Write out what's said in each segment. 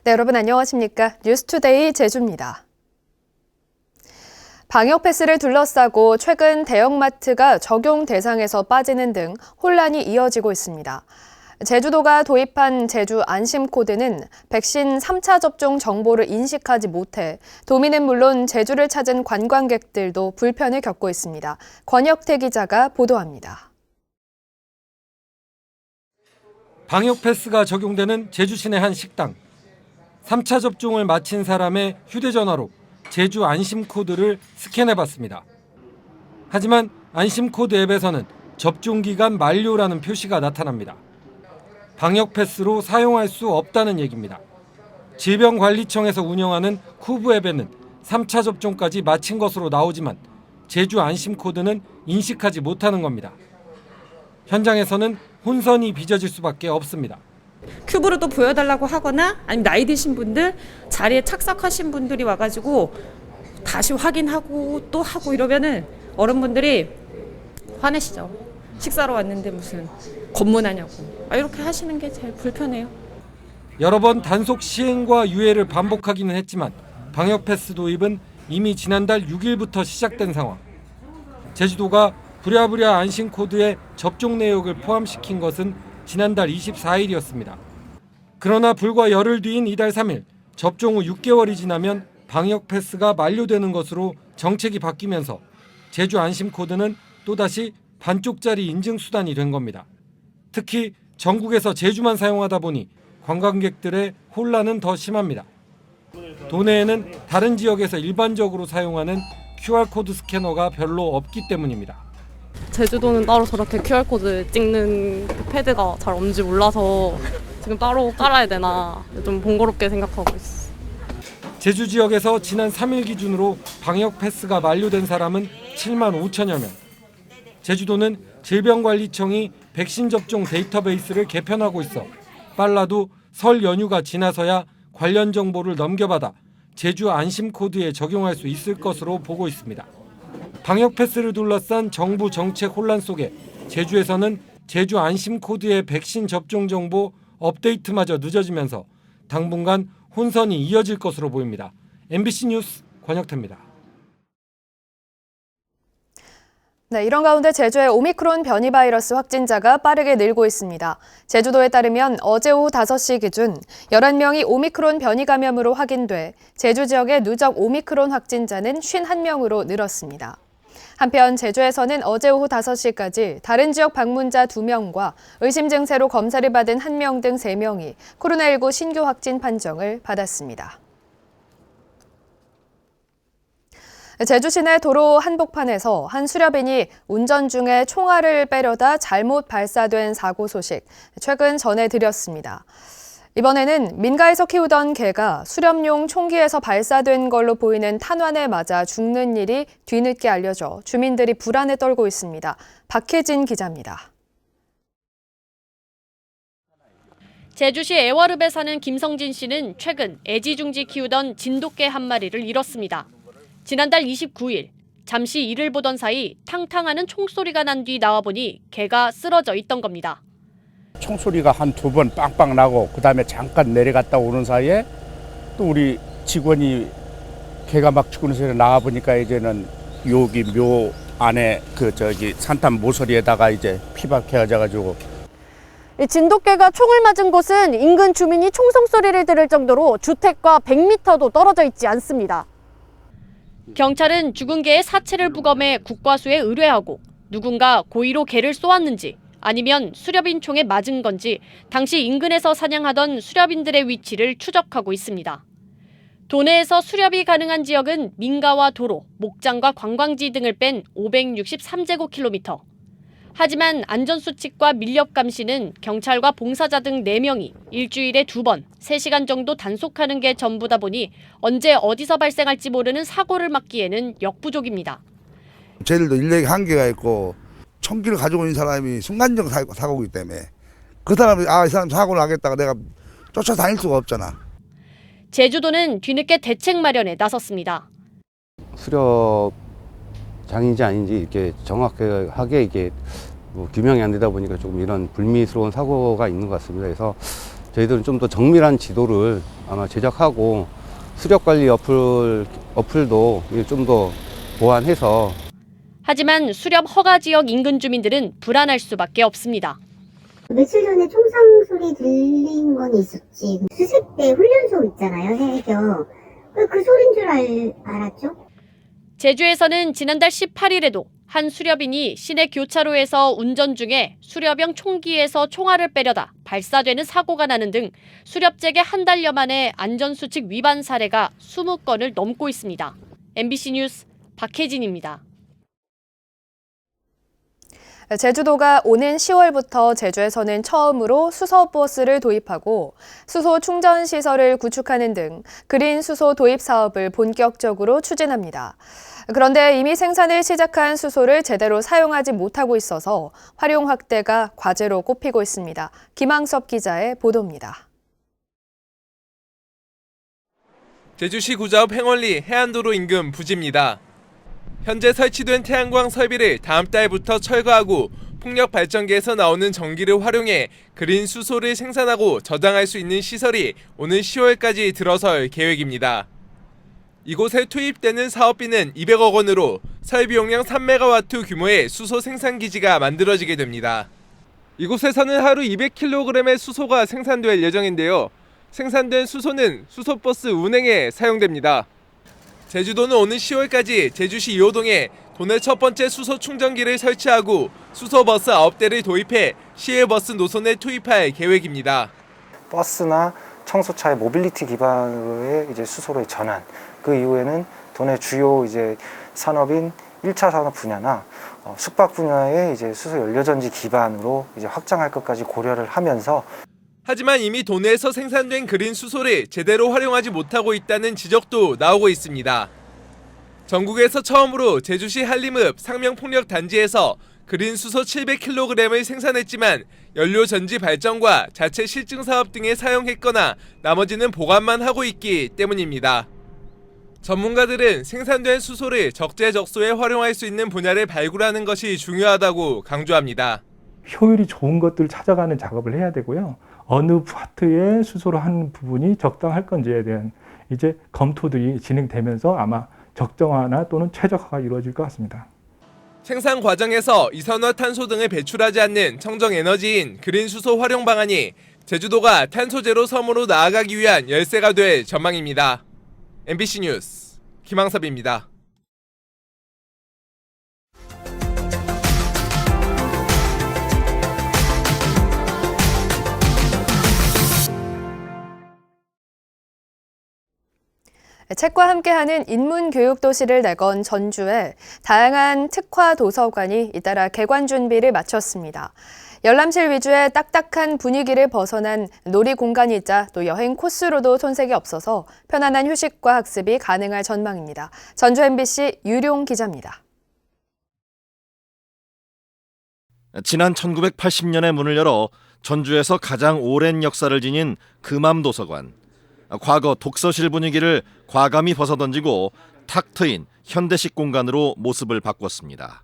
네, 여러분 안녕하십니까? 뉴스투데이 제주입니다. 방역 패스를 둘러싸고 최근 대형마트가 적용 대상에서 빠지는 등 혼란이 이어지고 있습니다. 제주도가 도입한 제주 안심코드는 백신 3차 접종 정보를 인식하지 못해 도민은 물론 제주를 찾은 관광객들도 불편을 겪고 있습니다. 권혁태 기자가 보도합니다. 방역 패스가 적용되는 제주 시내 한 식당. 3차 접종을 마친 사람의 휴대전화로 제주 안심코드를 스캔해봤습니다. 하지만 안심코드 앱에서는 접종기간 만료라는 표시가 나타납니다. 방역 패스로 사용할 수 없다는 얘기입니다. 질병관리청에서 운영하는 쿠브 앱에는 3차 접종까지 마친 것으로 나오지만 제주 안심코드는 인식하지 못하는 겁니다. 현장에서는 혼선이 빚어질 수밖에 없습니다. 큐브로 또 보여달라고 하거나 아니면 나이 드신 분들, 자리에 착석하신 분들이 와가지고 다시 확인하고 또 하고 이러면은 어른분들이 화내시죠. 식사로 왔는데 무슨 검문하냐고. 이렇게 하시는 게 제일 불편해요. 여러 번 단속 시행과 유예를 반복하기는 했지만 방역 패스 도입은 이미 지난달 6일부터 시작된 상황. 제주도가 부랴부랴 안심코드에 접종 내역을 포함시킨 것은 지난달 24일이었습니다. 그러나 불과 열흘 뒤인 이달 3일 접종 후 6개월이 지나면 방역 패스가 만료되는 것으로 정책이 바뀌면서 제주 안심코드는 또다시 반쪽짜리 인증수단이 된 겁니다. 특히 전국에서 제주만 사용하다 보니 관광객들의 혼란은 더 심합니다. 도내에는 다른 지역에서 일반적으로 사용하는 QR코드 스캐너가 별로 없기 때문입니다. 제주도는 따로 저렇게 QR코드 찍는 패드가 잘 없는지 몰라서 지금 따로 깔아야 되나 좀 번거롭게 생각하고 있어요. 제주 지역에서 지난 3일 기준으로 방역 패스가 만료된 사람은 7만 5천여 명. 제주도는 질병관리청이 백신 접종 데이터베이스를 개편하고 있어 빨라도 설 연휴가 지나서야 관련 정보를 넘겨받아 제주 안심코드에 적용할 수 있을 것으로 보고 있습니다. 방역 패스를 둘러싼 정부 정책 혼란 속에 제주에서는 제주 안심코드의 백신 접종 정보 업데이트마저 늦어지면서 당분간 혼선이 이어질 것으로 보입니다. MBC 뉴스 권혁태입니다. 네, 이런 가운데 제주의 오미크론 변이 바이러스 확진자가 빠르게 늘고 있습니다. 제주도에 따르면 어제 오후 5시 기준 11명이 오미크론 변이 감염으로 확인돼 제주 지역의 누적 오미크론 확진자는 51명으로 늘었습니다. 한편 제주에서는 어제 오후 5시까지 다른 지역 방문자 2명과 의심 증세로 검사를 받은 1명 등 3명이 코로나19 신규 확진 판정을 받았습니다. 제주 시내 도로 한복판에서 한 수렵인이 운전 중에 총알을 빼려다 잘못 발사된 사고 소식 최근 전해드렸습니다. 이번에는 민가에서 키우던 개가 수렵용 총기에서 발사된 걸로 보이는 탄환에 맞아 죽는 일이 뒤늦게 알려져 주민들이 불안에 떨고 있습니다. 박혜진 기자입니다. 제주시 애월읍에 사는 김성진 씨는 최근 애지중지 키우던 진돗개 한 마리를 잃었습니다. 지난달 29일 잠시 이를 보던 사이 탕탕하는 총소리가 난 뒤 나와보니 개가 쓰러져 있던 겁니다. 총소리가 한 2번 빵빵 나고 그다음에 잠깐 내려갔다 오는 사이에 또 우리 직원이 개가 막 죽는 소리 나와 보니까 이제는 여기 묘 안에 산탄 모서리에다가 이제 피박해져 가지고 진돗개가 총을 맞은 곳은 인근 주민이 총성 소리를 들을 정도로 주택과 100m도 떨어져 있지 않습니다. 경찰은 죽은 개의 사체를 부검해 국과수에 의뢰하고 누군가 고의로 개를 쏘았는지 아니면 수렵인 총에 맞은 건지 당시 인근에서 사냥하던 수렵인들의 위치를 추적하고 있습니다. 도내에서 수렵이 가능한 지역은 민가와 도로, 목장과 관광지 등을 뺀 563제곱킬로미터. 하지만 안전수칙과 밀렵 감시는 경찰과 봉사자 등 4명이 일주일에 2번, 3시간 정도 단속하는 게 전부다 보니 언제 어디서 발생할지 모르는 사고를 막기에는 역부족입니다. 저희들도 인력이 한계가 있고 총기를 가지고 있는 사람이 순간적 사고이기 때문에 그 사람이 이 사람 사고를 하겠다가 내가 쫓아다닐 수가 없잖아. 제주도는 뒤늦게 대책 마련에 나섰습니다. 수렵장인지 아닌지 이렇게 정확하게 이게 규명이 안 되다 보니까 조금 이런 불미스러운 사고가 있는 것 같습니다. 그래서 저희들은 좀 더 정밀한 지도를 아마 제작하고 수렵관리 어플도 좀 더 보완해서. 하지만 수렵 허가 지역 인근 주민들은 불안할 수밖에 없습니다. 며칠 전에 총성 소리 들린 건 있었지. 수색 때 훈련소 있잖아요, 해경. 그 소린 줄 알았죠? 제주에서는 지난달 18일에도 한 수렵인이 시내 교차로에서 운전 중에 수렵용 총기에서 총알을 빼려다 발사되는 사고가 나는 등 수렵제계 한 달여 만에 안전수칙 위반 사례가 20건을 넘고 있습니다. MBC 뉴스 박혜진입니다. 제주도가 오는 10월부터 제주에서는 처음으로 수소버스를 도입하고 수소 충전 시설을 구축하는 등 그린 수소 도입 사업을 본격적으로 추진합니다. 그런데 이미 생산을 시작한 수소를 제대로 사용하지 못하고 있어서 활용 확대가 과제로 꼽히고 있습니다. 김항섭 기자의 보도입니다. 제주시 구자읍 행원리 해안도로 인근 부지입니다. 현재 설치된 태양광 설비를 다음 달부터 철거하고 풍력 발전기에서 나오는 전기를 활용해 그린 수소를 생산하고 저장할 수 있는 시설이 오는 10월까지 들어설 계획입니다. 이곳에 투입되는 사업비는 200억 원으로 설비 용량 3메가와트 규모의 수소 생산 기지가 만들어지게 됩니다. 이곳에서는 하루 200kg의 수소가 생산될 예정인데요. 생산된 수소는 수소버스 운행에 사용됩니다. 제주도는 오는 10월까지 제주시 2호동에 도내 첫 번째 수소 충전기를 설치하고 수소버스 9대를 도입해 시외 버스 노선에 투입할 계획입니다. 버스나 청소차의 모빌리티 기반으로의 수소로의 전환, 그 이후에는 도내 주요 산업인 1차 산업 분야나 숙박 분야의 수소 연료전지 기반으로 확장할 것까지 고려를 하면서. 하지만 이미 도내에서 생산된 그린 수소를 제대로 활용하지 못하고 있다는 지적도 나오고 있습니다. 전국에서 처음으로 제주시 한림읍 상명풍력단지에서 그린 수소 700kg을 생산했지만 연료 전지 발전과 자체 실증 사업 등에 사용했거나 나머지는 보관만 하고 있기 때문입니다. 전문가들은 생산된 수소를 적재적소에 활용할 수 있는 분야를 발굴하는 것이 중요하다고 강조합니다. 효율이 좋은 것들을 찾아가는 작업을 해야 되고요. 어느 파트에 수소를 하는 부분이 적당할 건지에 대한 검토들이 진행되면서 아마 적정화나 또는 최적화가 이루어질 것 같습니다. 생산 과정에서 이산화탄소 등을 배출하지 않는 청정에너지인 그린 수소 활용 방안이 제주도가 탄소 제로 섬으로 나아가기 위한 열쇠가 될 전망입니다. MBC 뉴스 김항섭입니다. 책과 함께하는 인문교육 도시를 내건 전주에 다양한 특화 도서관이 잇따라 개관 준비를 마쳤습니다. 열람실 위주의 딱딱한 분위기를 벗어난 놀이 공간이자 또 여행 코스로도 손색이 없어서 편안한 휴식과 학습이 가능할 전망입니다. 전주 MBC 유룡 기자입니다. 지난 1980년에 문을 열어 전주에서 가장 오랜 역사를 지닌 금암도서관. 과거 독서실 분위기를 과감히 벗어던지고 탁 트인 현대식 공간으로 모습을 바꿨습니다.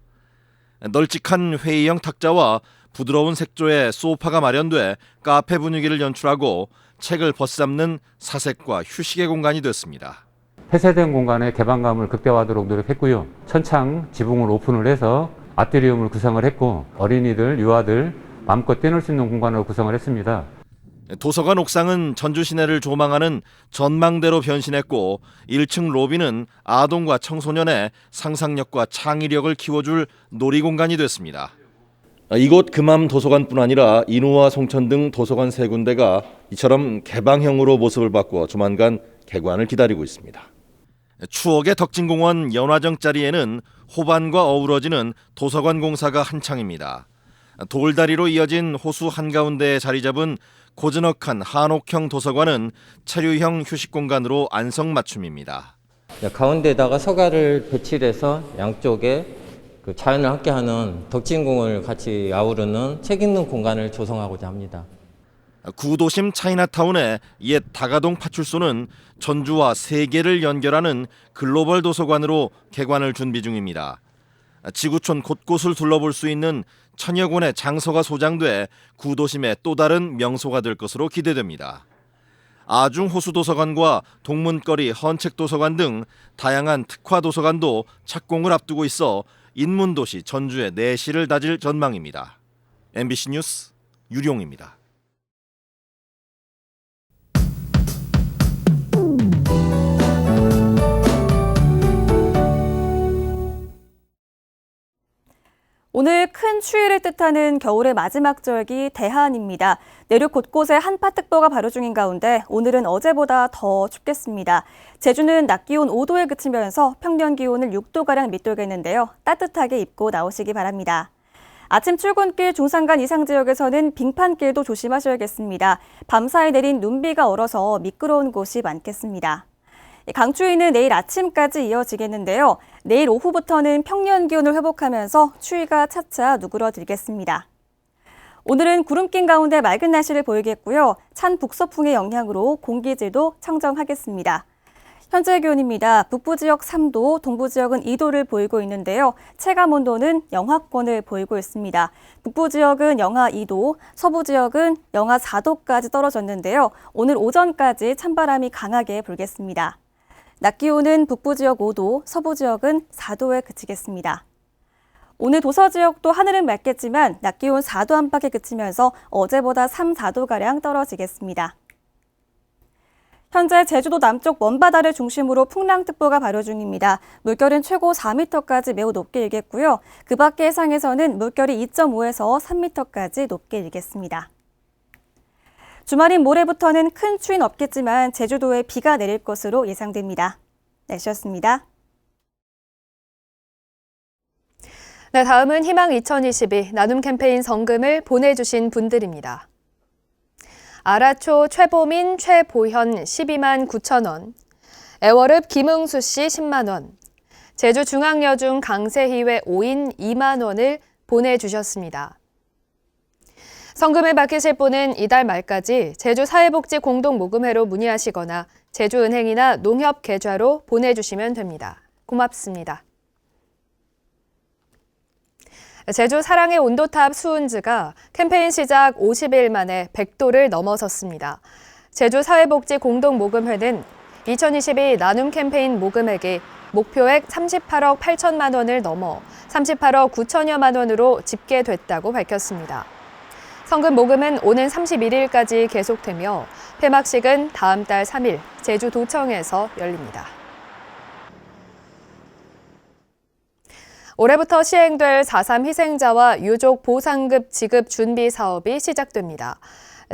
널찍한 회의형 탁자와 부드러운 색조의 소파가 마련돼 카페 분위기를 연출하고 책을 벗삼는 사색과 휴식의 공간이 됐습니다. 폐쇄된 공간의 개방감을 극대화하도록 노력했고요. 천창 지붕을 오픈을 해서 아트리움을 구성을 했고 어린이들, 유아들 마음껏 뛰놀 수 있는 공간으로 구성을 했습니다. 도서관 옥상은 전주 시내를 조망하는 전망대로 변신했고 1층 로비는 아동과 청소년의 상상력과 창의력을 키워줄 놀이공간이 됐습니다. 이곳 금암 도서관뿐 아니라 인후와 송천 등 도서관 3군데가 이처럼 개방형으로 모습을 바꿔 조만간 개관을 기다리고 있습니다. 추억의 덕진공원 연화정 자리에는 호반과 어우러지는 도서관 공사가 한창입니다. 돌다리로 이어진 호수 한가운데에 자리 잡은 고즈넉한 한옥형 도서관은 체류형 휴식 공간으로 안성맞춤입니다. 가운데다가 서가를 배치해서 양쪽에 자연을 함께하는 덕진공원을 같이 아우르는 책 읽는 공간을 조성하고자 합니다. 구도심 차이나타운의 옛 다가동 파출소는 전주와 세계를 연결하는 글로벌 도서관으로 개관을 준비 중입니다. 지구촌 곳곳을 둘러볼 수 있는 천여 권의 장서가 소장돼 구도심의 또 다른 명소가 될 것으로 기대됩니다. 아중 호수도서관과 동문거리 헌책도서관 등 다양한 특화도서관도 착공을 앞두고 있어 인문도시 전주의 내실을 다질 전망입니다. MBC 뉴스 유룡입니다. 오늘 큰 추위를 뜻하는 겨울의 마지막 절기 대한입니다. 내륙 곳곳에 한파특보가 발효 중인 가운데 오늘은 어제보다 더 춥겠습니다. 제주는 낮 기온 5도에 그치면서 평년 기온을 6도가량 밑돌겠는데요. 따뜻하게 입고 나오시기 바랍니다. 아침 출근길 중산간 이상 지역에서는 빙판길도 조심하셔야겠습니다. 밤사이 내린 눈비가 얼어서 미끄러운 곳이 많겠습니다. 강추위는 내일 아침까지 이어지겠는데요. 내일 오후부터는 평년 기온을 회복하면서 추위가 차차 누그러들겠습니다. 오늘은 구름 낀 가운데 맑은 날씨를 보이겠고요. 찬 북서풍의 영향으로 공기질도 청정하겠습니다. 현재 기온입니다. 북부 지역 3도, 동부 지역은 2도를 보이고 있는데요. 체감 온도는 영하권을 보이고 있습니다. 북부 지역은 영하 2도, 서부 지역은 영하 4도까지 떨어졌는데요. 오늘 오전까지 찬바람이 강하게 불겠습니다. 낮 기온은 북부 지역 5도, 서부 지역은 4도에 그치겠습니다. 오늘 도서 지역도 하늘은 맑겠지만 낮 기온 4도 안팎에 그치면서 어제보다 3, 4도가량 떨어지겠습니다. 현재 제주도 남쪽 먼바다를 중심으로 풍랑특보가 발효 중입니다. 물결은 최고 4m까지 매우 높게 일겠고요. 그 밖의 해상에서는 물결이 2.5에서 3m까지 높게 일겠습니다. 주말인 모레부터는 큰 추위는 없겠지만 제주도에 비가 내릴 것으로 예상됩니다. 날씨였습니다. 네, 다음은 희망 2022 나눔 캠페인 성금을 보내주신 분들입니다. 아라초 최보민, 최보현 12만 9천 원, 애월읍 김응수 씨 10만 원, 제주중앙여중 강세희회 5인 2만 원을 보내주셨습니다. 성금을 받으실 분은 이달 말까지 제주사회복지공동모금회로 문의하시거나 제주은행이나 농협계좌로 보내주시면 됩니다. 고맙습니다. 제주 사랑의 온도탑 수은즈가 캠페인 시작 50일 만에 100도를 넘어섰습니다. 제주사회복지공동모금회는 2022 나눔 캠페인 모금액이 목표액 38억 8천만 원을 넘어 38억 9천여만 원으로 집계됐다고 밝혔습니다. 성금 모금은 오는 31일까지 계속되며 폐막식은 다음 달 3일 제주도청에서 열립니다. 올해부터 시행될 4.3 희생자와 유족 보상급 지급 준비 사업이 시작됩니다.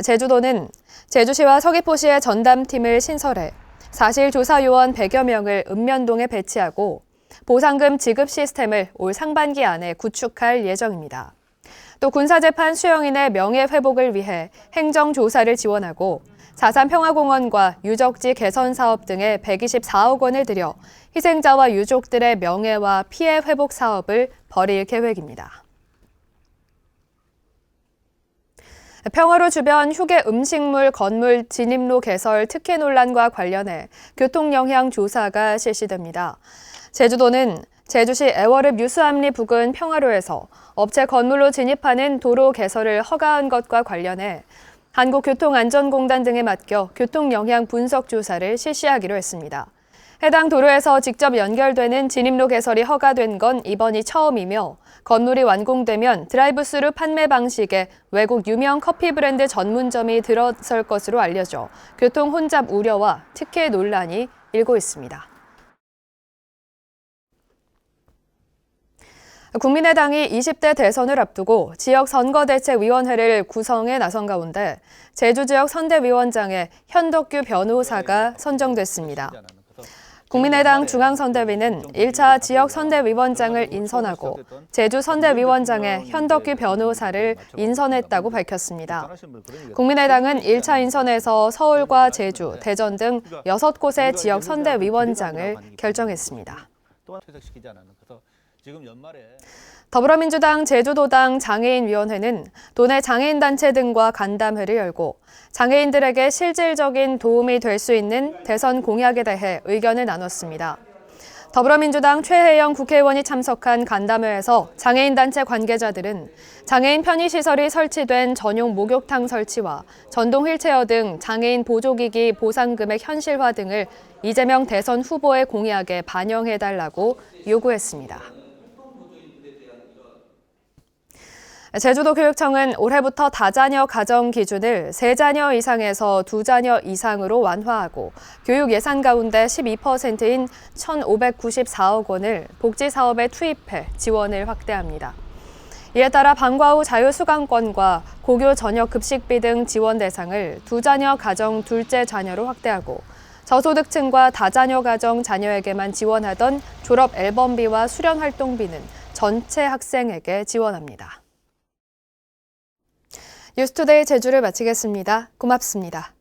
제주도는 제주시와 서귀포시의 전담팀을 신설해 사실조사요원 100여 명을 읍면동에 배치하고 보상금 지급 시스템을 올 상반기 안에 구축할 예정입니다. 또 군사재판 수용인의 명예회복을 위해 행정조사를 지원하고 4.3 평화공원과 유적지 개선 사업 등에 124억 원을 들여 희생자와 유족들의 명예와 피해 회복 사업을 벌일 계획입니다. 평화로 주변 휴게 음식물 건물 진입로 개설 특혜 논란과 관련해 교통영향 조사가 실시됩니다. 제주도는 제주시 애월읍 유수암리 부근 평화로에서 업체 건물로 진입하는 도로 개설을 허가한 것과 관련해 한국교통안전공단 등에 맡겨 교통영향 분석 조사를 실시하기로 했습니다. 해당 도로에서 직접 연결되는 진입로 개설이 허가된 건 이번이 처음이며 건물이 완공되면 드라이브스루 판매 방식의 외국 유명 커피 브랜드 전문점이 들어설 것으로 알려져 교통 혼잡 우려와 특혜 논란이 일고 있습니다. 국민의당이 20대 대선을 앞두고 지역선거대책위원회를 구성해 나선 가운데 제주 지역 선대위원장에 현덕규 변호사가 선정됐습니다. 국민의당 중앙선대위는 1차 지역선대위원장을 인선하고 제주선대위원장에 현덕규 변호사를 인선했다고 밝혔습니다. 국민의당은 1차 인선에서 서울과 제주, 대전 등 6곳의 지역선대위원장을 결정했습니다. 더불어민주당 제주도당 장애인위원회는 도내 장애인단체 등과 간담회를 열고 장애인들에게 실질적인 도움이 될 수 있는 대선 공약에 대해 의견을 나눴습니다. 더불어민주당 최혜영 국회의원이 참석한 간담회에서 장애인단체 관계자들은 장애인 편의시설이 설치된 전용 목욕탕 설치와 전동 휠체어 등 장애인 보조기기 보상금액 현실화 등을 이재명 대선 후보의 공약에 반영해달라고 요구했습니다. 제주도교육청은 올해부터 다자녀 가정 기준을 3자녀 이상에서 2자녀 이상으로 완화하고 교육 예산 가운데 12%인 1,594억 원을 복지사업에 투입해 지원을 확대합니다. 이에 따라 방과 후 자유수강권과 고교 저녁 급식비 등 지원 대상을 2자녀 가정 둘째 자녀로 확대하고 저소득층과 다자녀 가정 자녀에게만 지원하던 졸업 앨범비와 수련 활동비는 전체 학생에게 지원합니다. 뉴스투데이 제주를 마치겠습니다. 고맙습니다.